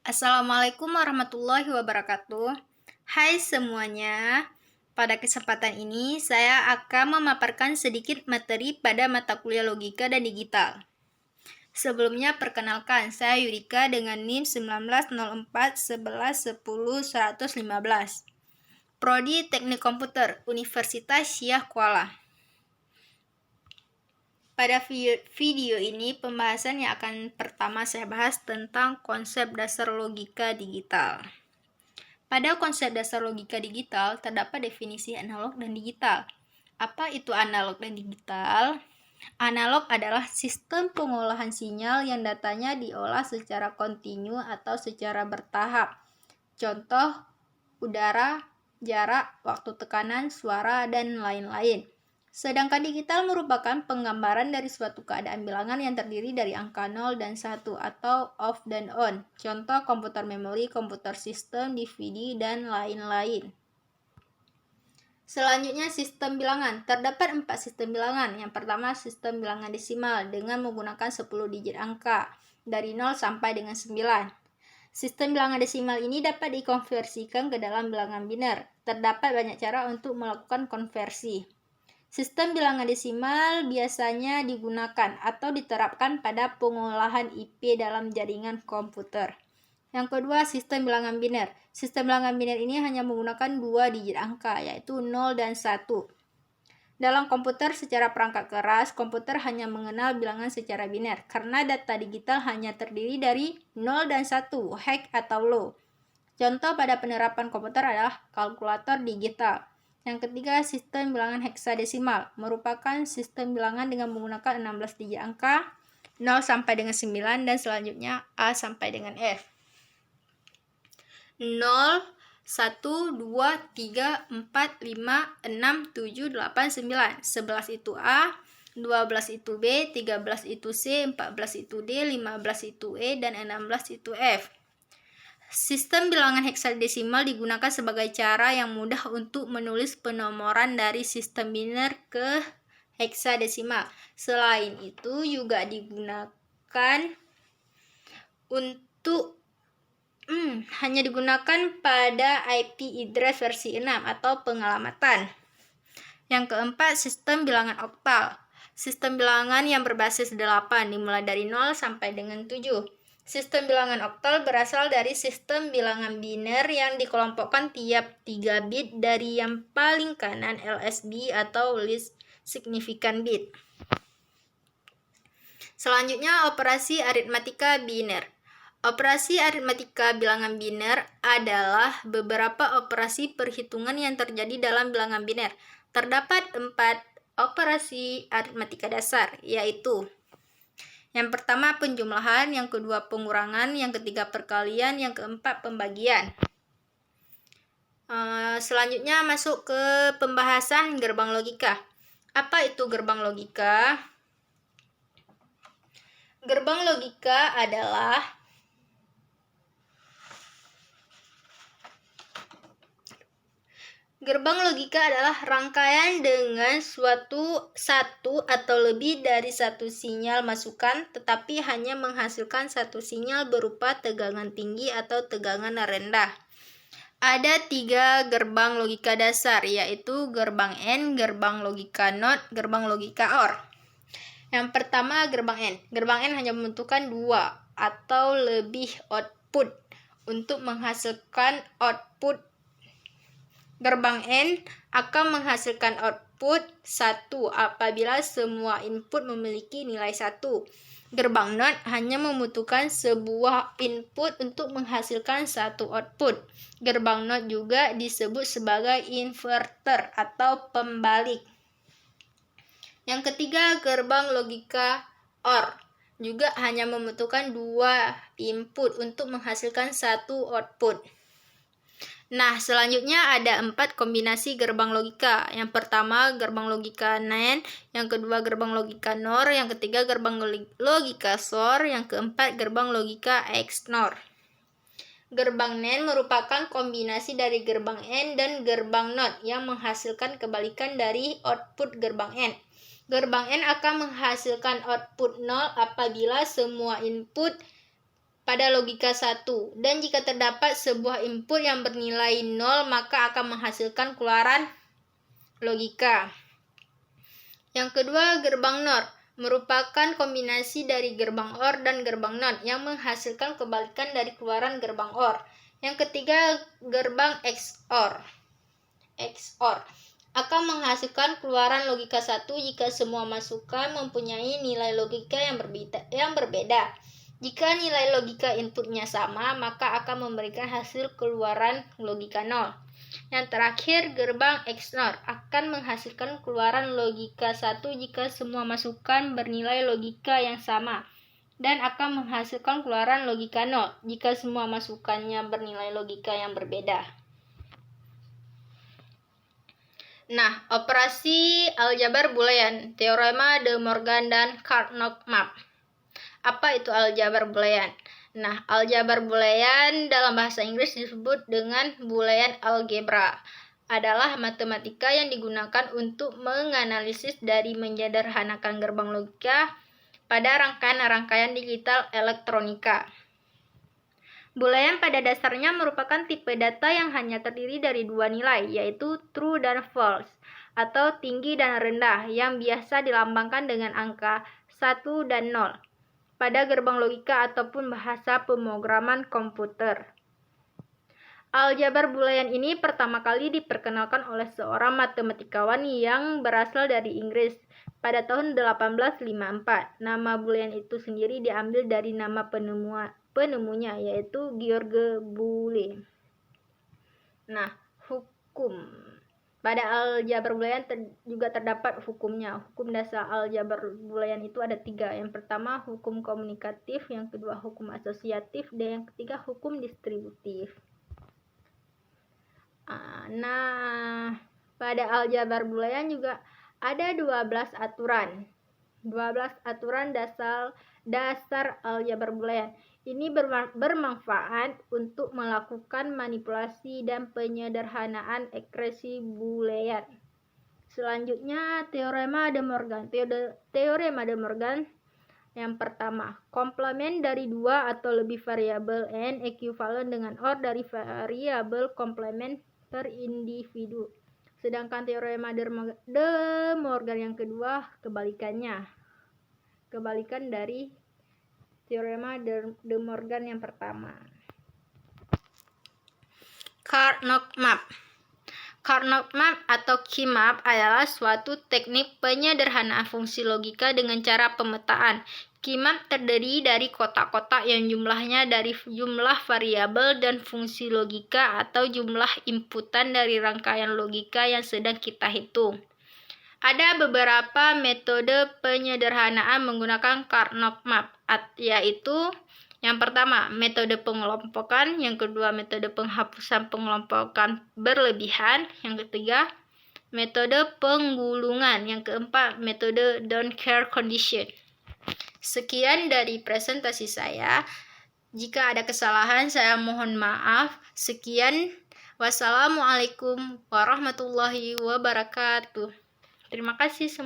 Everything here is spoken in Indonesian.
Assalamualaikum warahmatullahi wabarakatuh. Hai semuanya, pada kesempatan ini saya akan memaparkan sedikit materi pada mata kuliah logika dan digital. Sebelumnya perkenalkan, saya Yurika dengan NIM 19041110 115. Prodi Teknik Komputer, Universitas Syah Kuala. Pada video ini pembahasan yang akan pertama saya bahas tentang konsep dasar logika digital. Pada konsep dasar logika digital terdapat definisi analog dan digital. Apa itu analog dan digital? Analog adalah sistem pengolahan sinyal yang datanya diolah secara kontinu atau secara bertahap. Contoh, udara, jarak, waktu tekanan, suara, dan lain-lain. Sedangkan digital merupakan penggambaran dari suatu keadaan bilangan yang terdiri dari angka 0 dan 1 atau off dan on. Contoh komputer memori, komputer sistem, DVD, dan lain-lain. Selanjutnya sistem bilangan. Terdapat 4 sistem bilangan. Yang pertama sistem bilangan desimal dengan menggunakan 10 digit angka dari 0 sampai dengan 9. Sistem bilangan desimal ini dapat dikonversikan ke dalam bilangan biner. Terdapat banyak cara untuk melakukan konversi. Sistem bilangan desimal biasanya digunakan atau diterapkan pada pengolahan IP dalam jaringan komputer. Yang kedua, sistem bilangan biner. Sistem bilangan biner ini hanya menggunakan 2 digit angka, yaitu 0 dan 1. Dalam komputer secara perangkat keras, komputer hanya mengenal bilangan secara biner, karena data digital hanya terdiri dari 0 dan 1, high atau low. Contoh pada penerapan komputer adalah kalkulator digital. Yang ketiga, sistem bilangan heksadesimal, merupakan sistem bilangan dengan menggunakan 16 digit angka, 0 sampai dengan 9, dan selanjutnya A sampai dengan F. 0, 1, 2, 3, 4, 5, 6, 7, 8, 9. 11 itu A, 12 itu B, 13 itu C, 14 itu D, 15 itu E, dan 16 itu F. Sistem bilangan heksadesimal digunakan sebagai cara yang mudah untuk menulis penomoran dari sistem biner ke heksadesimal. Selain itu juga digunakan untuk hanya digunakan pada IP address versi 6 atau pengelamatan. Yang keempat, sistem bilangan oktal. Sistem bilangan yang berbasis 8 dimulai dari 0 sampai dengan 7. Sistem bilangan oktal berasal dari sistem bilangan biner yang dikelompokkan tiap 3 bit dari yang paling kanan LSB atau least significant bit. Selanjutnya, operasi aritmatika biner. Operasi aritmatika bilangan biner adalah beberapa operasi perhitungan yang terjadi dalam bilangan biner. Terdapat 4 operasi aritmatika dasar, yaitu yang pertama penjumlahan, yang kedua pengurangan, yang ketiga perkalian, yang keempat pembagian. Selanjutnya masuk ke pembahasan gerbang logika. Apa itu gerbang logika? Gerbang logika adalah rangkaian dengan satu atau lebih dari satu sinyal masukan, tetapi hanya menghasilkan satu sinyal berupa tegangan tinggi atau tegangan rendah. Ada 3 gerbang logika dasar, yaitu gerbang AND, gerbang logika NOT, gerbang logika OR. Yang pertama gerbang AND. Gerbang AND hanya membutuhkan 2 atau lebih output untuk menghasilkan output. Gerbang AND akan menghasilkan output 1 apabila semua input memiliki nilai 1. Gerbang NOT hanya membutuhkan sebuah input untuk menghasilkan satu output. Gerbang NOT juga disebut sebagai inverter atau pembalik. Yang ketiga, gerbang logika OR juga hanya membutuhkan 2 input untuk menghasilkan satu output. Nah, selanjutnya ada 4 kombinasi gerbang logika. Yang pertama, gerbang logika NAND. Yang kedua, gerbang logika NOR. Yang ketiga, gerbang logika XOR. Yang keempat, gerbang logika XNOR. Gerbang NAND merupakan kombinasi dari gerbang AND dan gerbang NOT yang menghasilkan kebalikan dari output gerbang AND. Gerbang AND akan menghasilkan output 0 apabila semua input pada logika 1. Dan jika terdapat sebuah input yang bernilai 0, maka akan menghasilkan keluaran logika. Yang kedua, gerbang NOR merupakan kombinasi dari gerbang OR dan gerbang NOT yang menghasilkan kebalikan dari keluaran gerbang OR. Yang ketiga, gerbang XOR akan menghasilkan keluaran logika 1 jika semua masukan mempunyai nilai logika yang berbeda. Jika nilai logika inputnya sama, maka akan memberikan hasil keluaran logika 0. Yang terakhir, gerbang XNOR akan menghasilkan keluaran logika 1 jika semua masukan bernilai logika yang sama, dan akan menghasilkan keluaran logika 0 jika semua masukannya bernilai logika yang berbeda. Nah, operasi aljabar boolean, teorema De Morgan dan Carnot-Mappe. Apa itu aljabar boolean? Nah, aljabar boolean dalam bahasa Inggris disebut dengan Boolean algebra. Adalah matematika yang digunakan untuk menganalisis dari menyederhanakan gerbang logika pada rangkaian-rangkaian digital elektronika. Boolean pada dasarnya merupakan tipe data yang hanya terdiri dari dua nilai, yaitu true dan false, atau tinggi dan rendah, yang biasa dilambangkan dengan angka 1 dan 0 pada gerbang logika ataupun bahasa pemrograman komputer. Aljabar boolean ini pertama kali diperkenalkan oleh seorang matematikawan yang berasal dari Inggris pada tahun 1854. Nama boolean itu sendiri diambil dari nama penemunya, yaitu George Boole. Nah, hukum. Pada aljabar boolean juga terdapat hukumnya. Hukum dasar aljabar boolean itu ada 3. Yang pertama, hukum komunikatif. Yang kedua, hukum asosiatif. Dan yang ketiga, hukum distributif. Nah, pada aljabar boolean juga ada 12 aturan. 12 aturan dasar aljabar boolean. Ini bermanfaat untuk melakukan manipulasi dan penyederhanaan ekspresi boolean. Selanjutnya, teorema De Morgan. Teorema De Morgan yang pertama, komplement dari 2 atau lebih variabel N ekuivalen dengan OR dari variabel komplement per individu. Sedangkan teorema De Morgan yang kedua, kebalikannya. Kebalikan dari teorema De Morgan yang pertama. Carnot-Mappe. Carnot-Mappe atau Key-Mappe adalah suatu teknik penyederhanaan fungsi logika dengan cara pemetaan. Key-Mappe terdiri dari kotak-kotak yang jumlahnya dari jumlah variabel dan fungsi logika atau jumlah inputan dari rangkaian logika yang sedang kita hitung. Ada beberapa metode penyederhanaan menggunakan Carnot-Mappe, yaitu yang pertama, metode pengelompokan, yang kedua, metode penghapusan pengelompokan berlebihan, yang ketiga, metode penggulungan, yang keempat, metode don't care condition. Sekian dari presentasi saya. Jika ada kesalahan, saya mohon maaf. Sekian. Wassalamualaikum warahmatullahi wabarakatuh. Terima kasih semua.